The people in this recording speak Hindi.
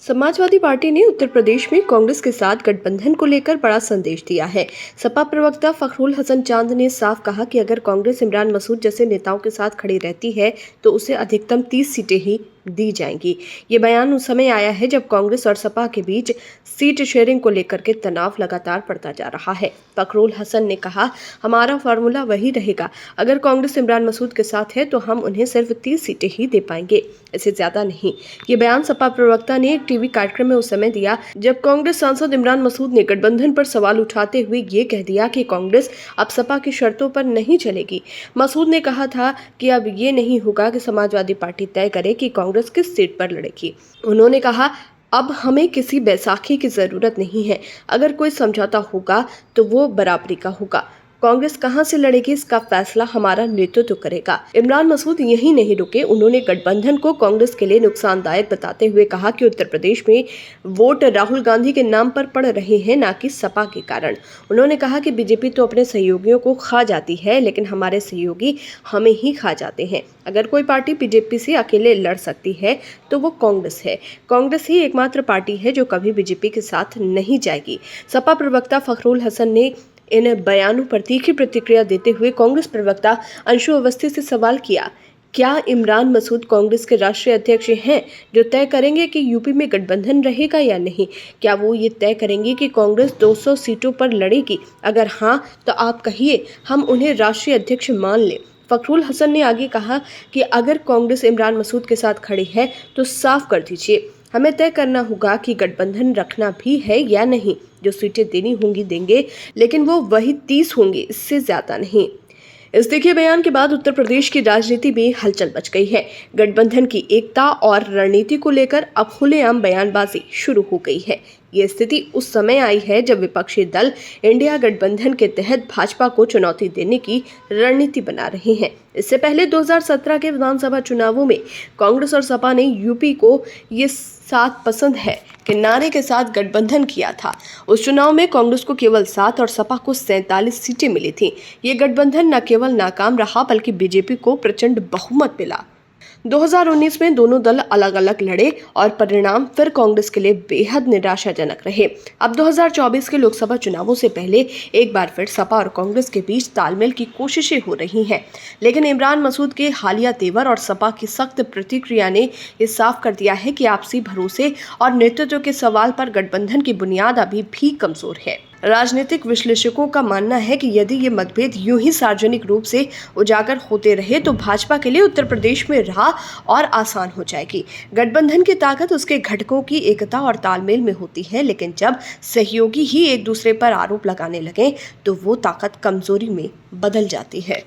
समाजवादी पार्टी ने उत्तर प्रदेश में कांग्रेस के साथ गठबंधन को लेकर बड़ा संदेश दिया है। सपा प्रवक्ता फखरुल हसन चांद ने साफ कहा कि अगर कांग्रेस इमरान मसूद जैसे नेताओं के साथ खड़ी रहती है तो उसे अधिकतम 30 सीटें ही दी जाएंगी। ये बयान उस समय आया है जब कांग्रेस और सपा के बीच सीट शेयरिंग को लेकर के तनाव लगातार बढ़ता जा रहा है। फखरुल हसन ने कहा, हमारा फार्मूला वही रहेगा। अगर कांग्रेस इमरान मसूद के साथ है तो हम उन्हें सिर्फ 30 सीटें ही दे पाएंगे, इससे ज्यादा नहीं। ये बयान सपा प्रवक्ता ने एक टीवी कार्यक्रम में उस समय दिया जब कांग्रेस सांसद इमरान मसूद ने गठबंधन पर सवाल उठाते हुए ये कह दिया कि कांग्रेस अब सपा की शर्तों पर नहीं चलेगी। मसूद ने कहा था कि अब ये नहीं होगा कि समाजवादी पार्टी तय करे कि कांग्रेस किस सीट पर लड़ेगी। उन्होंने कहा, अब हमें किसी बैसाखी की जरूरत नहीं है। अगर कोई समझौता होगा तो वो बराबरी का होगा। कांग्रेस कहां से लड़ेगी इसका फैसला हमारा नेतृत्व करेगा। इमरान मसूद यहीं नहीं रुके। उन्होंने गठबंधन को कांग्रेस के लिए नुकसानदायक बताते हुए कहा कि उत्तर प्रदेश में वोट राहुल गांधी के नाम पर पड़ रहे हैं, न कि सपा के कारण। उन्होंने कहा कि बीजेपी तो अपने सहयोगियों को खा जाती है, लेकिन हमारे सहयोगी हमें ही खा जाते हैं। अगर कोई पार्टी बीजेपी से अकेले लड़ सकती है तो वो कांग्रेस है। कांग्रेस ही एकमात्र पार्टी है जो कभी बीजेपी के साथ नहीं जाएगी। सपा प्रवक्ता फखरुल हसन ने इन बयानों पर तीखी प्रतिक्रिया देते हुए कांग्रेस प्रवक्ता अंशु अवस्थी से सवाल किया, क्या इमरान मसूद कांग्रेस के राष्ट्रीय अध्यक्ष हैं जो तय करेंगे कि यूपी में गठबंधन रहेगा या नहीं? क्या वो ये तय करेंगे कि कांग्रेस 200 सीटों पर लड़ेगी? अगर हाँ तो आप कहिए, हम उन्हें राष्ट्रीय अध्यक्ष मान लें। फखरुल हसन ने आगे कहा कि अगर कांग्रेस इमरान मसूद के साथ खड़ी है तो साफ कर दीजिए। हमें तय करना होगा कि गठबंधन रखना भी है या नहीं। जो सीटें देनी होंगी देंगे, लेकिन वो वही 30 होंगी, इससे ज्यादा नहीं। इस तीखे बयान के बाद उत्तर प्रदेश की राजनीति में हलचल मच गई है। गठबंधन की एकता और रणनीति को लेकर अब खुलेआम बयानबाजी शुरू हो गई है। ये स्थिति उस समय आई है जब विपक्षी दल इंडिया गठबंधन के तहत भाजपा को चुनौती देने की रणनीति बना रहे हैं। इससे पहले 2017 के विधानसभा चुनावों में कांग्रेस और सपा ने यूपी को ये साथ पसंद है के नारे के साथ गठबंधन किया था। उस चुनाव में कांग्रेस को केवल 7 और सपा को 47 सीटें मिली थी। ये गठबंधन न केवल नाकाम रहा बल्कि बीजेपी को प्रचंड बहुमत मिला। 2019 में दोनों दल अलग अलग लड़े और परिणाम फिर कांग्रेस के लिए बेहद निराशाजनक रहे। अब 2024 के लोकसभा चुनावों से पहले एक बार फिर सपा और कांग्रेस के बीच तालमेल की कोशिशें हो रही हैं, लेकिन इमरान मसूद के हालिया तेवर और सपा की सख्त प्रतिक्रिया ने ये साफ कर दिया है कि आपसी भरोसे और नेतृत्व के सवाल पर गठबंधन की बुनियाद अभी भी कमजोर है। राजनीतिक विश्लेषकों का मानना है कि यदि ये मतभेद यूं ही सार्वजनिक रूप से उजागर होते रहे तो भाजपा के लिए उत्तर प्रदेश में राह और आसान हो जाएगी। गठबंधन की ताकत उसके घटकों की एकता और तालमेल में होती है, लेकिन जब सहयोगी ही एक दूसरे पर आरोप लगाने लगे तो वो ताकत कमजोरी में बदल जाती है।